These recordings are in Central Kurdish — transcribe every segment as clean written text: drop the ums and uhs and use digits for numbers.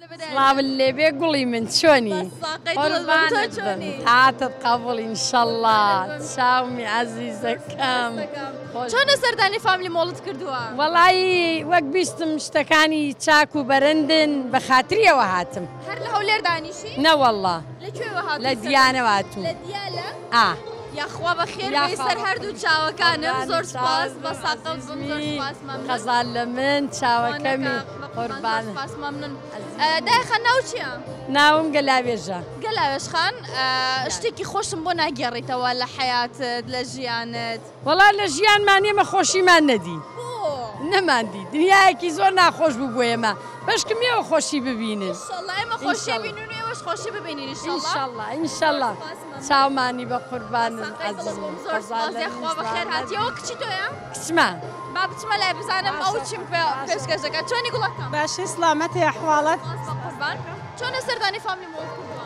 سڵاو لێ بێ گوڵی من چۆنی هاتت قبول ئینشەڵڵا چاومی عەزیزەکەم چۆنە سەردانی فامیلی مۆڵت کردووە؟ وەڵایی وەک بیستم شتەکانی چاک و بەرندن بە خاتریەوە هاتم هەر لە هەولێر دانیشی؟ نەوەڵڵا لەکوێوە هاتووە؟ لە دیانەوە هاتووم لە دیالە؟ یاخوا بەخێر بێی سەر هەردوو چاوەکانم زۆر سپاس بە ساقەم زۆر سپاس مەمنون خەزان لە من چاوەکەمی قوربان سپاس مەمنون دایخە ناو چییە؟ ناوم گەلاوێژە گەلاوێژ خان شتێکی خۆشم بۆ ناگێڕیتەوە لە حەیاتت لە ژیانت وەڵا لە ژیانمان ئێمە خۆشیمان نەدی نەماندی دنیایەکی زۆر ناخۆش بوو بۆ ئێمە بەشکم ئێوە خۆشی ببینن ئێمە خۆشی بینون ئێوەش خۆشی ببینین ئینشەڵڵا ئینشەڵڵا چاومانی بە قوربانن عەزیزم خوا بەخێر هاتیەوە کچی تۆیە؟ کچمە با بچمە لای بزانم ئەو چیم پێشکەشەکە چۆنی گوڵەکەم؟ باشی سلامەتی ئەحواڵەت قوربان چۆنە سەردانی فامیلی مۆڵ کردووە؟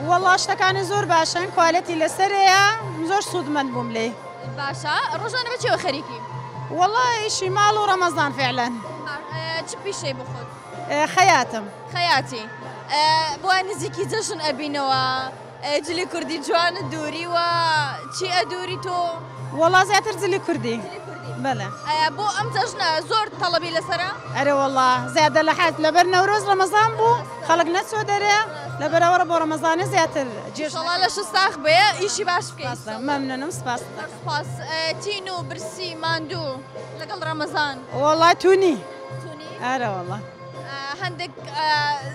وەڵا شتەکانی زۆر باشن کوالەتی لەسەرەیە زۆر سوودمەند بووم لێ باشە ڕۆژانە بەچێوە خەریکی؟ وەڵا ئیشی ماڵ و ڕەمەزان فعلەن چ پیشەی بخۆت؟ خەیاتم خەیاتی بۆ نزیکی جەژن ئەبینەوە جلی کوردی جوانە دووریوە چی ئەدووری تۆ؟ وەڵا زیاتر جلی کوردی بەڵێ بۆ ئەم جەژنە زۆر تەڵەبی لەسەرە؟ ئەرێ وەڵا زیادە لە حەد لەبەر نەورۆز ڕەمەزان بوو خەڵک نەچۆ دەرێ لەبەرەوە بۆ ڕەمەزانە زیاتر جێشەڵا لە شستاخ بێ ئیشی باش بکەیت مەمنونم سپاس سپاس تین و برسی ماندوو لەگەڵ ڕەمەزان وەڵا تونی ئەرە وەڵا هەندێک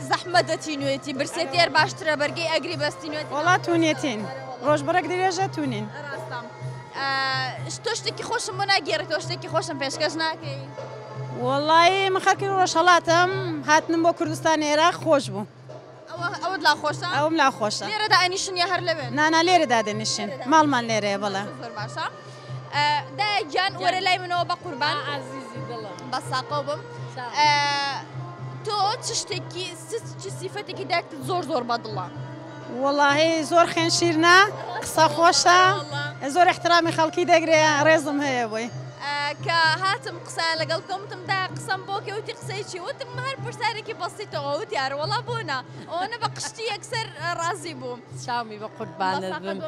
زەحمە دەتینوێتی برسێتێر باشترە بەرگەی ئەگری بەستینوێت وەڵا تونێتین ڕۆژبەرەک درێژە تونین تۆ شتێکی خۆشم بۆ ناگێڕێتەوە شتێکی خۆشم پێشکەش ناکەی وەڵی من خەڵکی ڕۆژهەڵاتم هاتنم بۆ کوردستان عێراق خۆش بوو ئەوت لا خۆشە؟ ئەوم لا خۆشە لێرەدا ئەنیشن یا هەر لەوێن؟ نانا لێرەدا دەنیشن ماڵمان لێرەیە بەڵێ زۆر باشە دایەکجان وەرە لای منەوە بە قوربان عەزیزی دڵم بە ساقە بم تۆ چ شتێکی چ سیفەتێکی دایکت زۆر زۆر بەدڵە؟ وەڵاهی زۆر خوێنشیرنا قسە خۆشە زۆر احترامی خەڵکی دەگرێ ڕێزم هەیە بۆی کە هاتم قسە لەگەڵ کەمتمدا قسەم بۆ کەوتی قسەی چی وتم هەر پرسیارێکی بەسیتەوە وتی یارە وەڵا بوونا ئەوەنە بە قشتی یەکسەر ڕازی بووم چاومی بە قوربانت بم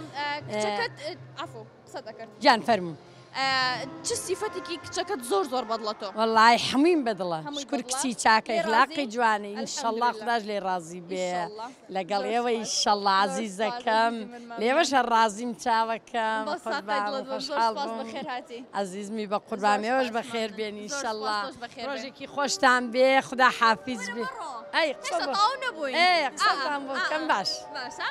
کچەکەت عەفو قسە دەکرد گیان فەرموو چ سیفەتێکی کچەکەت زۆر زۆر بەدڵەتۆ؟ وەڵای هەمووین بەدڵە شکر کچی چاکە ئەخلاقی جوانە ئینشەڵڵا خوداش لێ ڕازی بێ لەگەڵ ئێوە ئینشەڵڵا عەزیزەکەم لێوەش هەر ڕازیم چاوەکەم خۆشحاڵ بووم عەزیزمی بە قوربان ئێوەش بەخێر بێن ئینشەڵڵا ڕۆژێکی خۆشتان بێ خدا حافیز بێ ئەی قسەتان بۆ بکەم باش باشە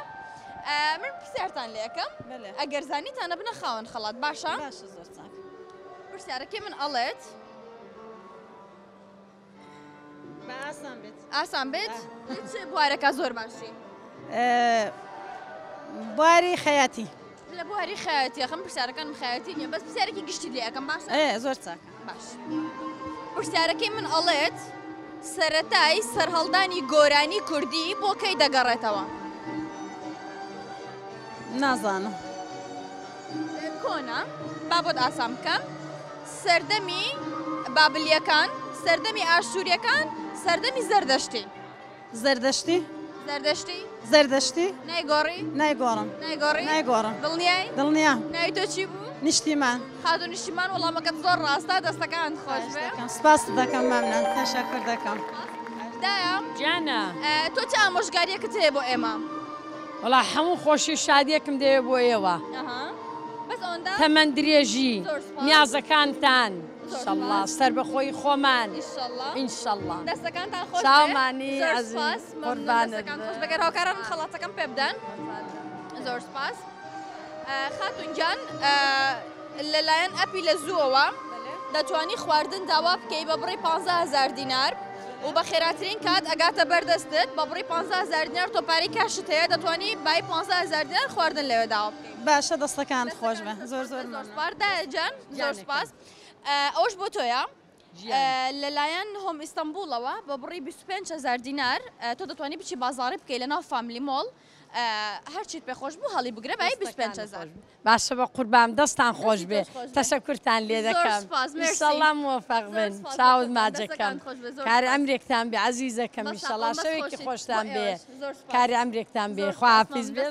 من پرسیارتان لێ ئەەکەم ئەگەر زانیتانە بنە خاوەن خەڵات باشە؟ پرسیارەکەی من ئەڵێت ئاسان بێت چ بوارەکە زۆر باشی؟ بواری خەیاتی لە بواری خەیاتی ئەخەم پرسیارەکان خەیاتی نییە بەس پرسیارێکی گشتی لێ ئەەکەم باشە؟ زۆر چاکە باش پرسیارەکەی من ئەڵێت سەرەتای سەرهەڵدانی گۆرانی کوردی بۆ کەی دەگەڕێتەوە؟ نازانم کۆنا با بۆت ئاسان بکەم سەردەمی بابلیەکان سەردەمی ئاشووریەکان سەردەمی زەردەشتی زەردەشتی زەردەشتی زەردەشتی نایگۆڕی نایگۆڕم نایگۆڕم دڵنیای دڵنیا ناوی تۆ چی بوو؟ نیشتیمان خاتو نیشتیمان وەڵامەکەت زۆر ڕاستە دەستەکان خۆش بێ سپاس دەکەم مەمنون تەشەکر دەکەم دایە جانە تۆ چ ئامۆژگاریەکەت هەیە بۆ ئێمە؟ وەڵا هەموو خۆشی شادیەکم دەوێ بۆ ئێوە تەمەەن درێژی نیازەکانتان ئینشەڵڵا سەر بەخۆی خۆمان ئینشەڵڵا دەستەکانتان خۆش چاومانی عەزیز قوربانت بەگەر هاوکاران خەڵاتەکەم پێ بدەن زۆر سپاس خاتون گیان لەلایەن ئەپی لە زووەوە دەتوانی خواردن داوا بکەی بە بڕی 15,000 دینار و بە خێراترین کات ئەگاتە بەردەستت بە بڕی 15,000 دینار تۆپاری کاشت هەیە دەتوانی بای 15,000 دینار خواردن لەوێ داوا بکەی باشە دەستەکانت خۆش بە زۆر زۆر دایەجان زۆر سپاس ئەوش بۆ تۆیە لەلایەن هۆم ئیستانبولەوە بە بڕی 25,000 دینار تۆ دەتوانی بچی بازاڕی بکەی لە ناو فامیلی مۆڵ هەرچیت پێ خۆش بوو هەڵی بگرە بای 25,000 باشە بە قوربام دەستان خۆش بێ تەشەکورتان لێ دەکەم ئینشەڵا موفەق بن چاوت ماجەکەم کاری ئەمرێکتان بێ عەزیزەکەم ئینشەڵا شەوێکی خۆشتان بێ کاری ئەمرێکتان بێ خواحافیز بێ